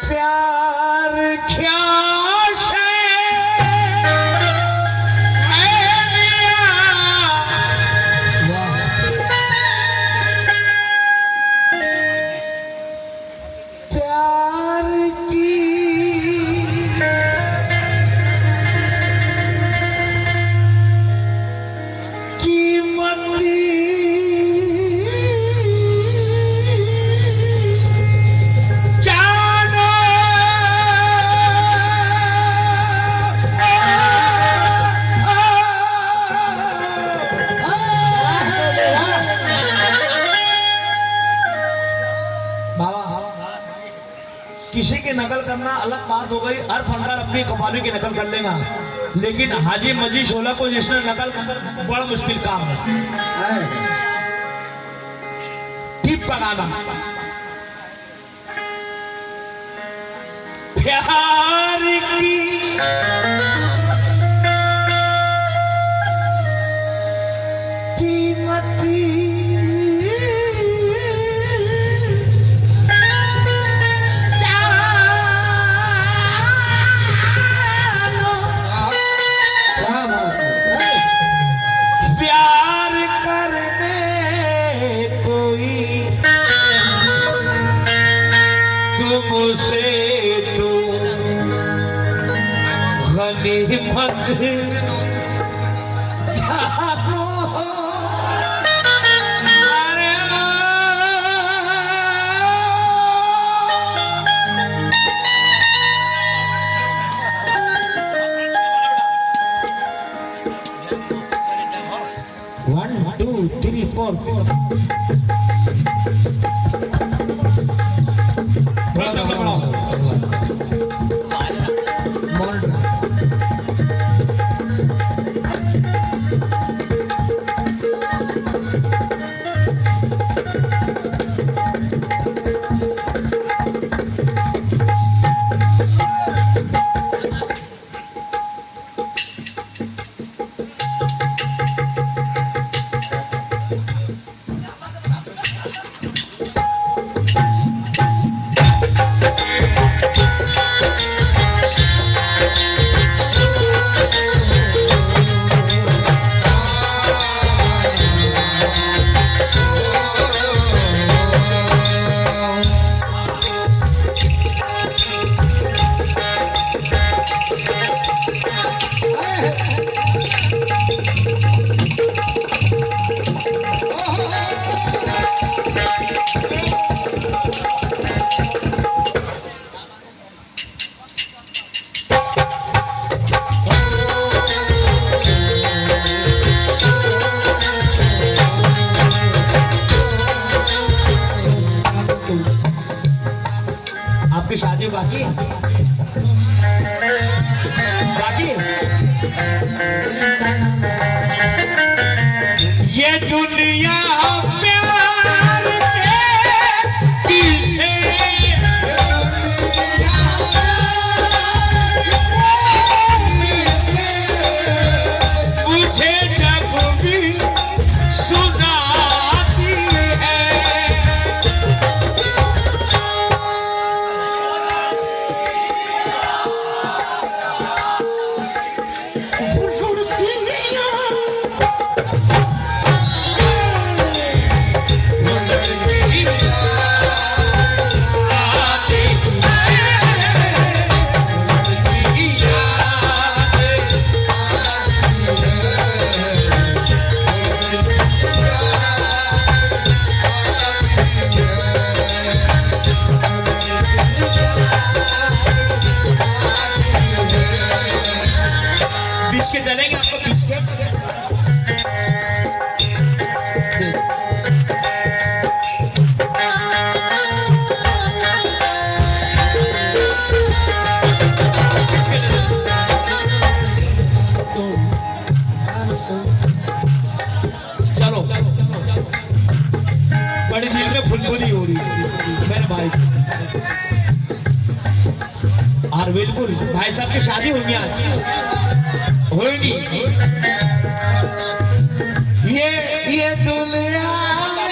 प्यार ख्याश प्यार की कीमती किसी की नकल करना अलग बात हो गई। हर फनकार अपनी कवाली की नकल कर लेगा, लेकिन हाजी मजी शोला को जिसने नकल बड़ा मुश्किल काम है। टिप बनाना प्यार की कीमती तुमसे तो गनीमत चाहो। अरे 1 2 3 4 आपकी शादी बाकी बाकी ये दुनिया प्यार के किसे मुझे जब भी सुनाती है। के चलेंगे आपको बीच के चलो बड़ी दिल में फुलफुली हो रही मेरे भाई। और बिल्कुल भाई साहब की शादी होगी आज होगी। ये दुनिया में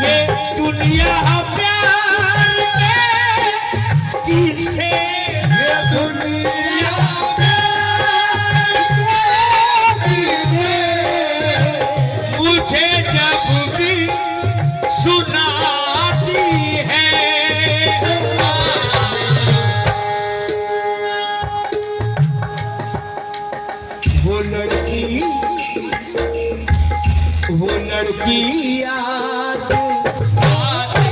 ये दुनिया यह प्यार के किसे दुनिया मुझे जब भी सुनाती है वो लड़की याद आती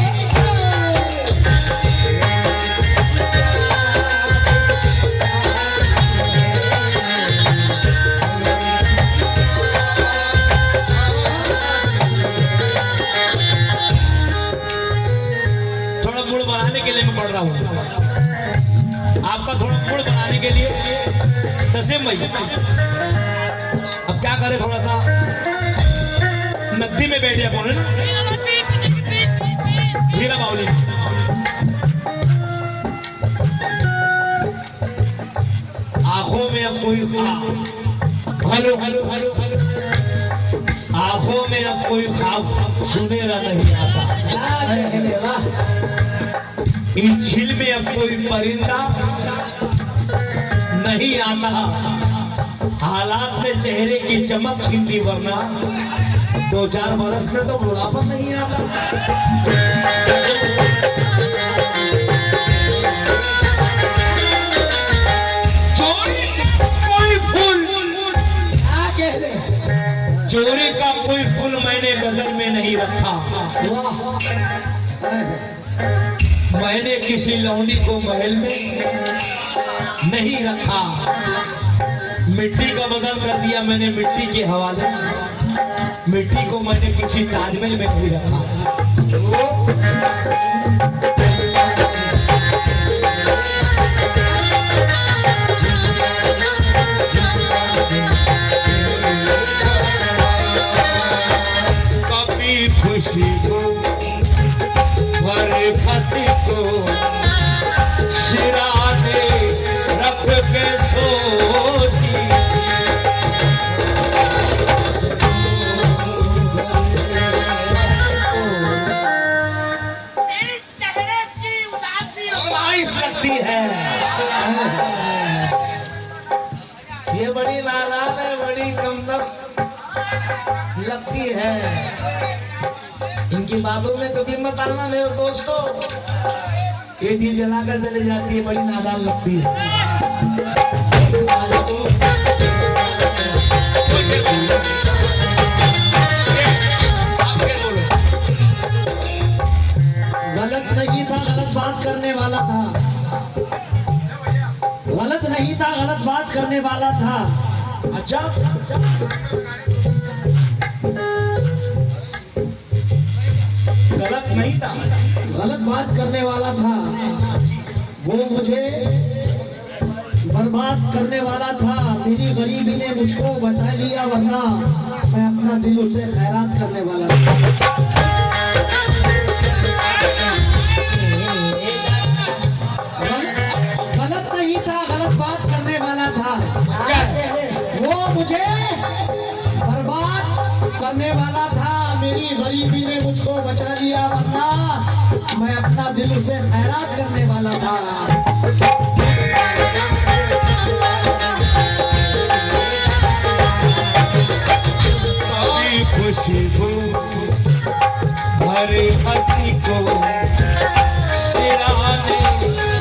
थोड़ा मूड बनाने के लिए मैं पढ़ रहा हूँ आपका थोड़ा मूड बनाने के लिए तस्लीम भाई अब क्या करें थोड़ा सा नदी में बैठ जाए कौन हीरा बावली आंखों में अब कोई हेलो हेलो हेलो हेलो आंखों में अब कोई ख्वाब सुनेरा नहीं आता इन झील में अब कोई परिंदा नहीं आता हालात ने चेहरे की चमक छीन ली वरना 2-4 बरस में तो बुढ़ापा नहीं आता चोरी का कोई फूल मैंने गजल में नहीं रखा मैंने किसी लौंडी को महल में नहीं रखा मिट्टी का बदल कर दिया मैंने मिट्टी के हवाले मिट्टी को मैंने किसी ताजमहल में नहीं रखा कभी खुशी को फरकती को सिराने रख के सोती लगती है ये बड़ी लालाल है बड़ी कमतर लगती है इनकी बातों में कभी मत आना मेरे दोस्तों ये दिल जलाकर चले जाती है बड़ी नादान लगती है गलत नहीं था गलत बात करने वाला था गलत नहीं था गलत बात करने वाला था अच्छा गलत नहीं था गलत बात करने वाला था वो मुझे बर्बाद करने वाला था मेरी गरीबी ने मुझको बचा लिया वरना मैं अपना दिल उसे खैरात करने वाला था गलत नहीं था गलत बात करने वाला था वो मुझे बर्बाद करने वाला था मेरी गरीबी ने मुझको बचा लिया वरना मैं अपना दिल उसे खैरात करने वाला था खुशी को भरे पति को सिराने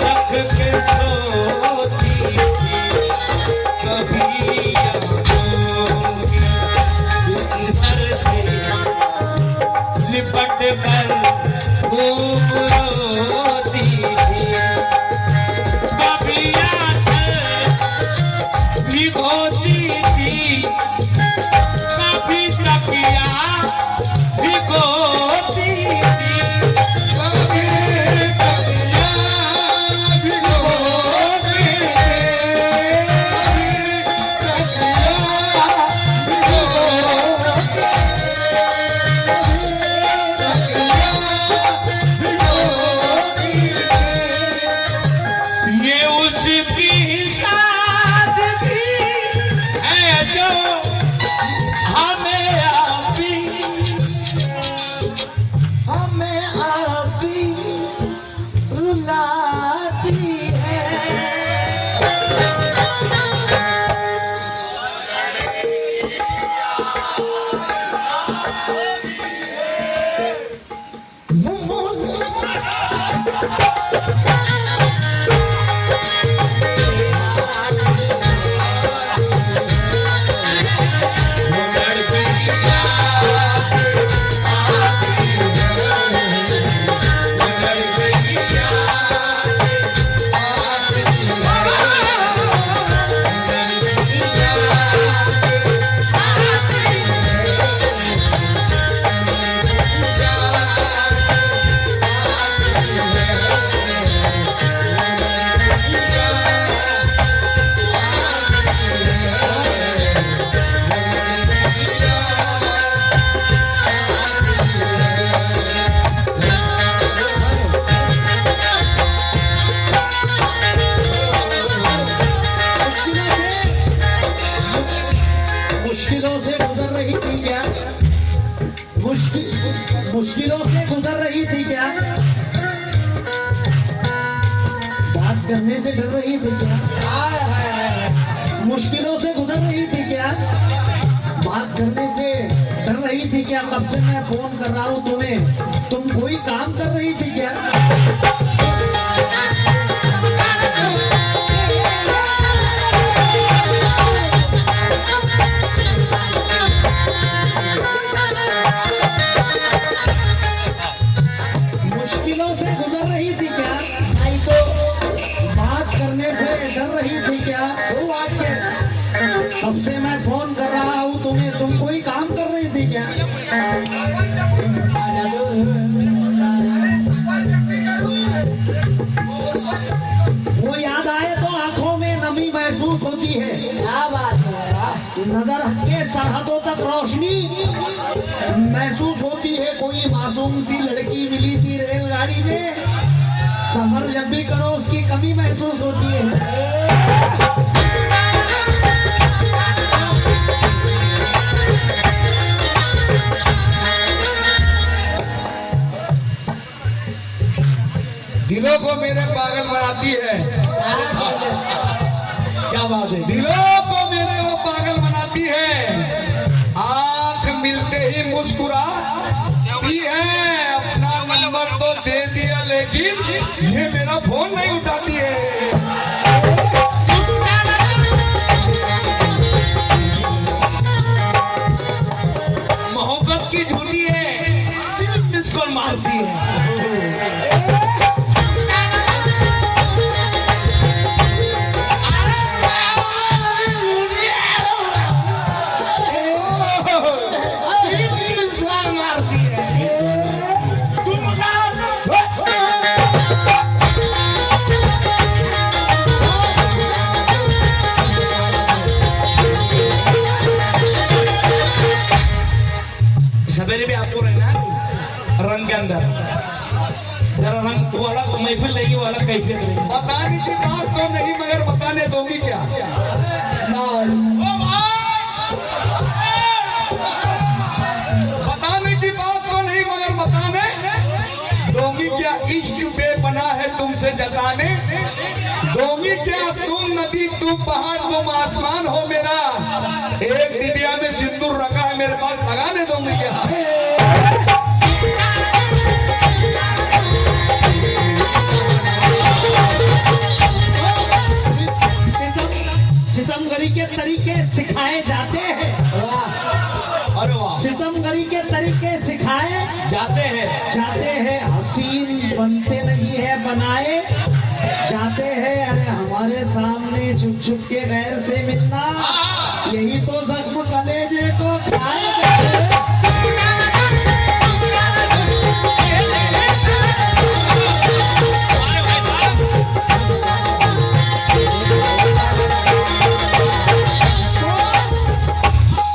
रख के सोती कभी लिपट कर खूब रोती कभी भिगोती थी कभी तकिया भिगोती थी रही थी क्या? बात करने से डर रही थी क्या? मुश्किलों से गुजर रही थी क्या? बात करने से डर रही थी क्या? कब से मैं फोन कर रहा हूँ तुम्हें, तुम कोई काम कर रही थी क्या? मुश्किलों से गुजर रही थी क्या? नहीं तो बात करने से डर रही थी क्या? कब से मैं फोन कर रहा हूँ तुम्हें, तुम कोई काम कर रही थी क्या? वो याद आए तो आंखों में नमी महसूस होती है। क्या बात है? नजर के सरहदों तक रोशनी महसूस होती है। कोई मासूम सी लड़की मिली थी रेलगाड़ी में, सफर जब भी करो उसकी कमी महसूस होती है। दिलों को मेरे पागल बनाती है। क्या बात है? दिलों को मेरे वो पागल बनाती है। आंख मिलते ही मुस्कुराती है। अपना नंबर तो दे दिया लेकिन ये मेरा फोन नहीं उठाती है। मोहब्बत की झूठी है, सिर्फ मिस कॉल मारती है। सवेरे भी आपको रहना है रंग के अंदर, जरा रंग वाला महफिल लेगी, वाला कैफियत लेगी। बताने की बात तो नहीं मगर बताने दोगी क्या? बताने की बात तो नहीं मगर बताने दोगी क्या? इश्क बेपना है तुमसे जताने दोगी क्या? तुम नदी तुम पहाड़ तुम आसमान हो मेरा, एक डिबिया में सिंदूर रखा है मेरे पास, लगाने दोगी क्या? सितमगरी के तरीके सिखाए जाते हैं। अरे वाह, सितमगरी के तरीके सिखाए जाते हैं। हसीन बनते नहीं है, बनाए जाते हैं। अरे हमारे सामने छुप छुप के गैर से मिलना, यही तो जख्म कलेजे को खाए।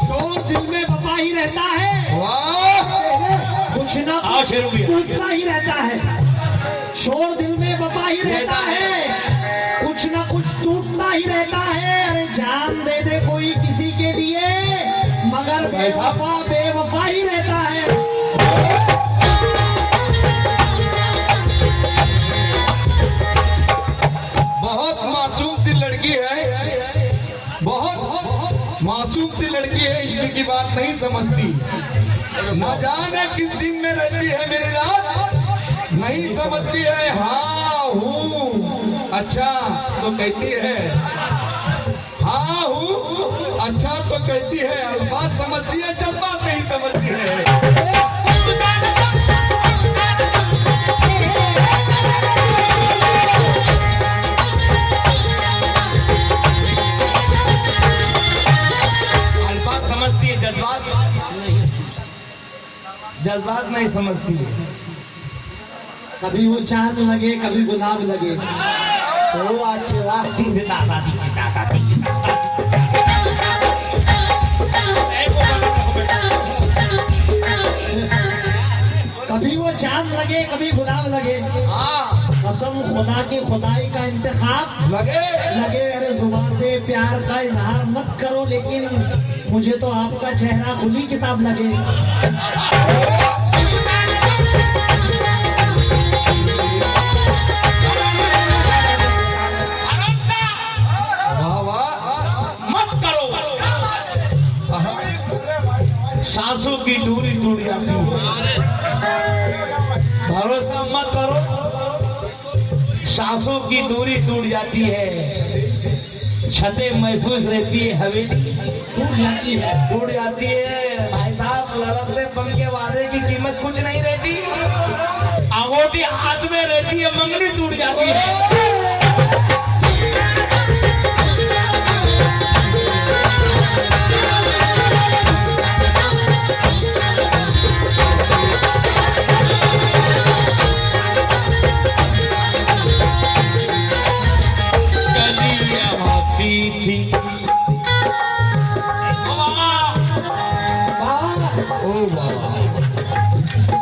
शोर दिल में बपा ही रहता है, कुछ ना कुछ टूटता ही रहता है। शोर दिल में बपा ही रहता है, कुछ ना कुछ टूटता ही रहता है। अरे जान दे दे कोई किसी के लिए, मगर बेवफा बेवफा ही रहता है। बहुत मासूम सी लड़की है, बहुत मासूम सी लड़की है, इश्क की बात नहीं समझती। न जाने किस दिन में रहती है मेरी रात, नहीं समझती है। हाँ हूँ अच्छा तो कहती है, हाँ हूँ अच्छा तो कहती है। अल्फाज समझती है, जज्बात नहीं समझती है। अल्फाज समझती है, जज्बात नहीं समझती है। कभी वो चांद लगे, कभी गुलाब लगे। तो अच्छा कभी वो चांद लगे, कभी गुलाब लगे। कसम खुदा की खुदाई का इंतखाब लगे लगे। अरे जुबान से प्यार का इजहार मत करो, लेकिन मुझे तो आपका चेहरा खुली किताब लगे। काम मत करो, सांसों की दूरी टूट जाती है, छतें महफूज रहती है, हवेली टूट जाती है। भाई साहब, लड़कते पन के वादे की कीमत कुछ नहीं रहती, अंगूठी हाथ में रहती है, मंगनी टूट जाती है।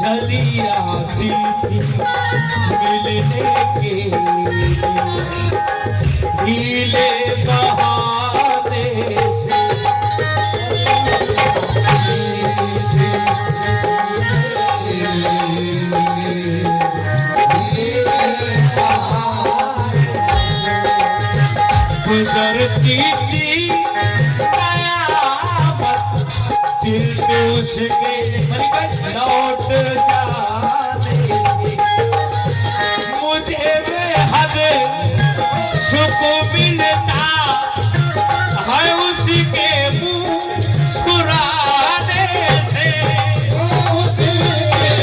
चली आती थी मिलने के ढीले बहाने से, गुजरती थी दिल पूछ के लौट जाने, मुझे बेहद सुख मिलता है उसी के मुस्कुराने से, उसी के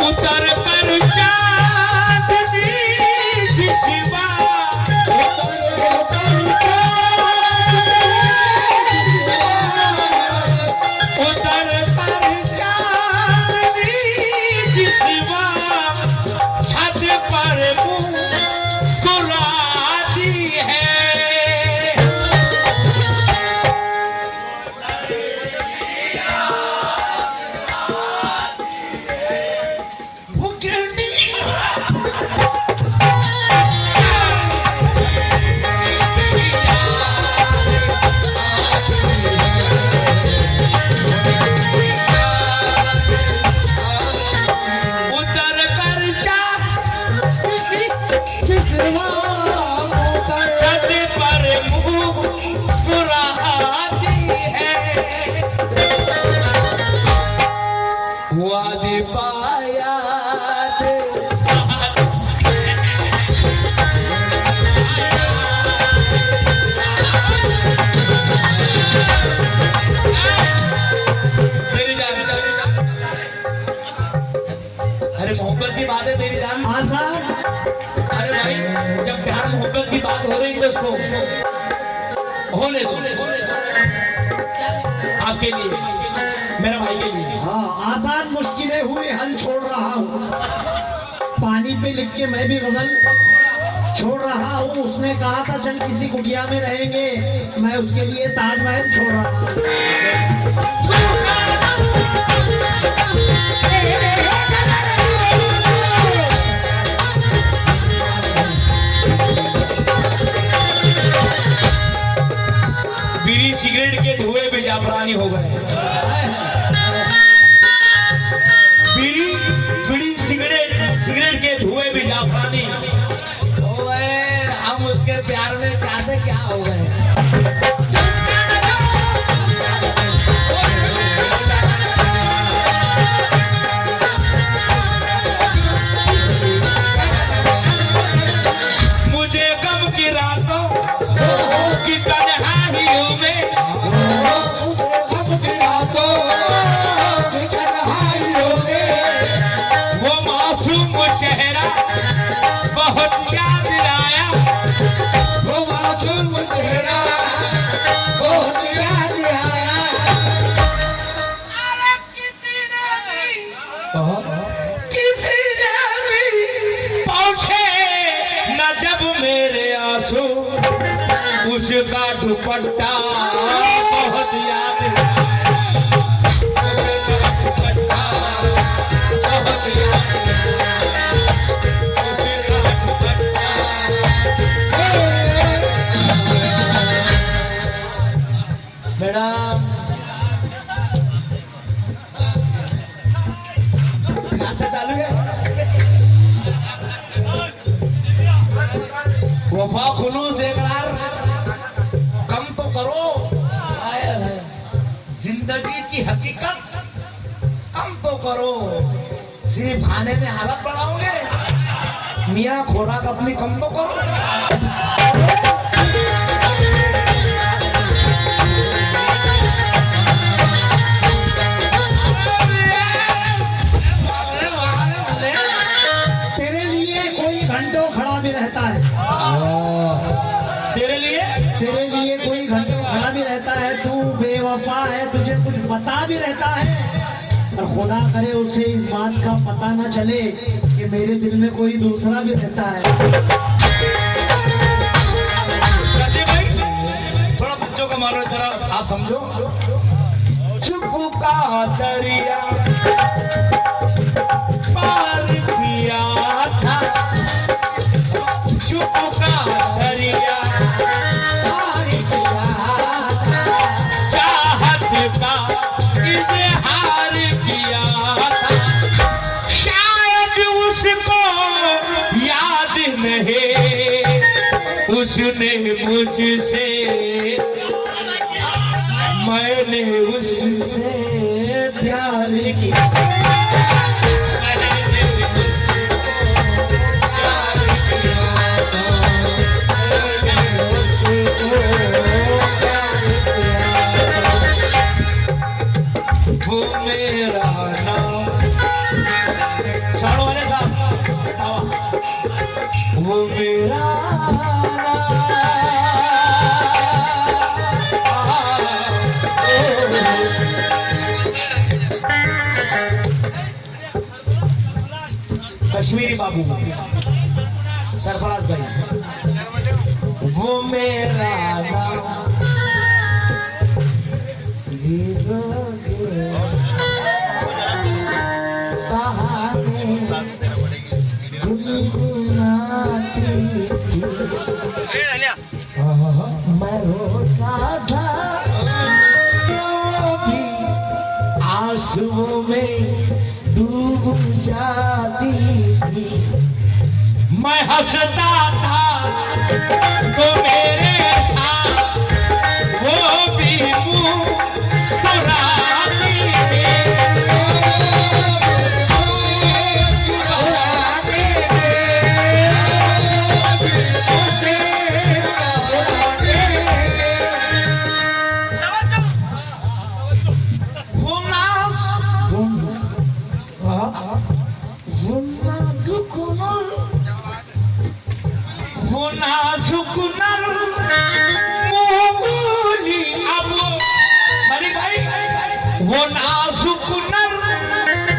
उतर कर वादी पाया मेरी जान। अरे मोहब्बत की बात है मेरी जान। हाँ सर। अरे भाई, जब प्यार मोहब्बत की बात हो रही तो उसको होने दो, आपके लिए, मेरा भाई के लिए। हाँ, आसान मुश्किलें हुई हल छोड़ रहा हूँ, पानी पे लिख के मैं भी गजल छोड़ रहा हूँ। उसने कहा था चल किसी कुटिया में रहेंगे, मैं उसके लिए ताजमहल छोड़ रहा हूँ। बीड़ी सिगरेट के धुएं भी जाफरानी हो गए। बीड़ी सिगरेट के धुएं भी जाफरानी हो गए। हम उसके प्यार में क्या से क्या हो गए। मुझे गम की रातों की तन्हाइयों में, वो मासूम चेहरा बहुत याद आया, वो मासूम चेहरा बहुत याद आया। अरे किसी ने भी पहुंचे न जब मेरे आंसू, उसका दुपट्टा बहुत याद आया, उसका दुपट्टा बहुत याद आया, उसका दुपट्टा। मैडम, नाश्ता चालू है। वफा खुलूस इकरार की हकीकत कम तो करो, सिर्फ खाने में हालत बढ़ाओगे। मियाँ खुराक अपनी कम तो करो। तेरे लिए कोई घंटों खड़ा भी रहता है, तेरे लिए कोई घंटों खड़ा भी रहता है। तू बेवफा है, तुझे कुछ पता भी रहता है, और खुदा करे उसे इस बात का पता न चले कि मेरे दिल में कोई दूसरा भी रहता है। थोड़ा बच्चों का मारो जरा, आप समझो। चुप का दरिया पार किया था, चुप का दरिया पार किया था, चाहत का इजहार किया था, शायद उसको याद नहीं, उसने मुझसे, मैंने उससे प्यार किया। वो मेरा नाम, छाड़ो वाले साहब, वो मेरा कश्मीरी बाबू सरफराज भाई, वो मेरा नाम मैं रोता था, वो भी आंसुओं में डूब जाती थी, मैं हंसता था तो मेरे साथ वो भी मुस्कुराती थी। वो नाजुक नर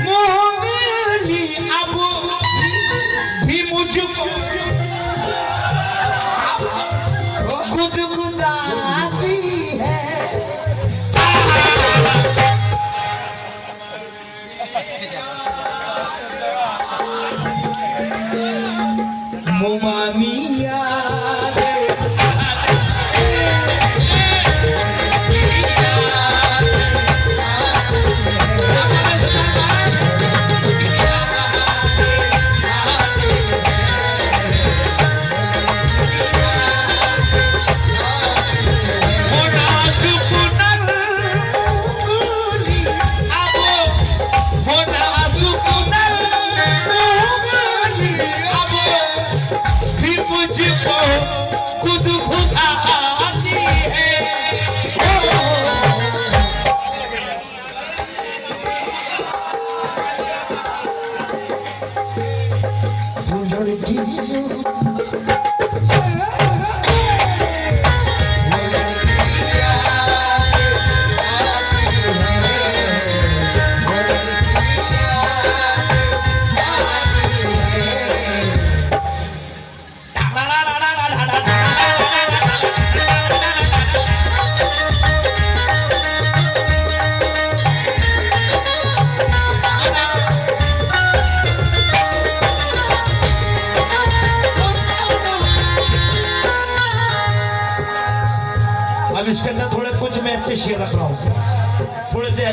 मोहली अब भी मुझको गुदगुदाती है। मुमानिया खुद खुदा आती है। अब इसके अंदर थोड़े कुछ मैं अच्छे शेर रख रहा हूँ, थोड़े से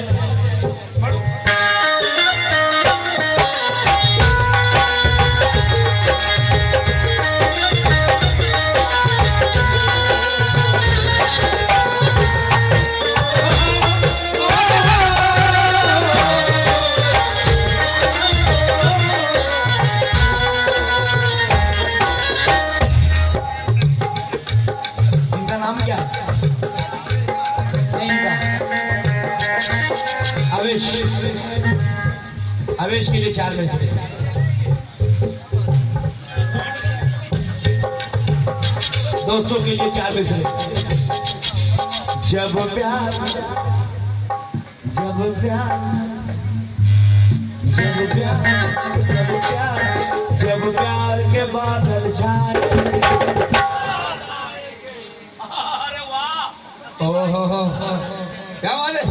नहीं का आवेश आवेश के लिए 4 मिसरे। दोस्तों के लिए 4 मिसरे। जब प्यार जब प्यार जब प्यार जब प्यार जब प्यार के बादल छाए। अरे वाह, ओहो क्या बात है।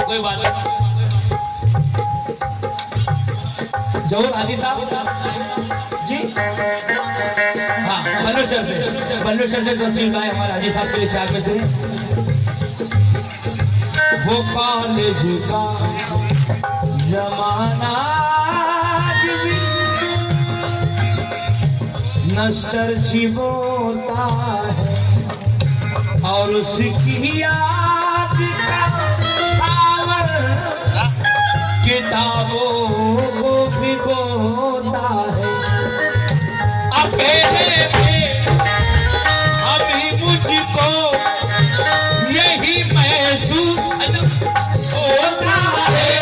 कोई बात नहीं। जहूर हादी साहब जी, हाँ बल्लू से तस्वीर लाए हमारे हादी साहब के लिए 4 में से। वो कॉलेज का जमाना आज भी नस्तर चिबोता है और उसकी याद का सावर किताबों को भिगोता है। अकेले में अभी मुझको यही महसूस होता है।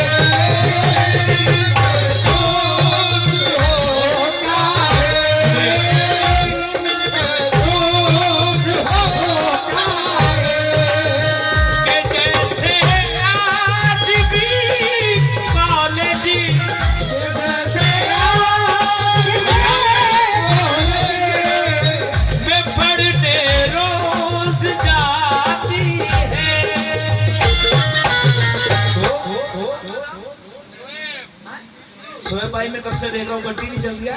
सोए भाई मैं कब से देख रहा हूँ, कंटिन्यू चल गया।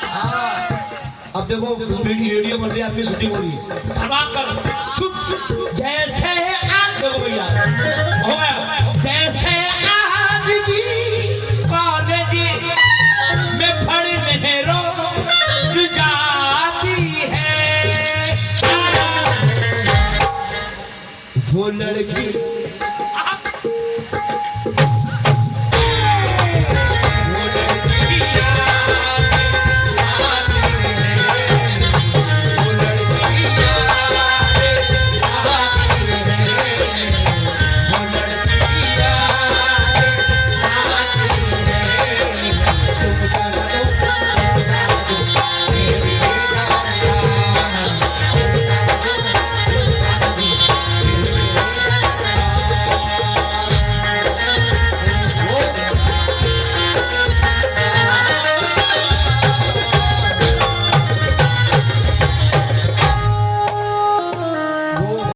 हाँ अब देखो वीडियो बन रही है, आपकी शूटिंग हो रही है। धमाक कर जैसे आज देखो भैया हो गया। जैसे आज भी कॉलेज में पढ़ने रोज जाती है वो लड़की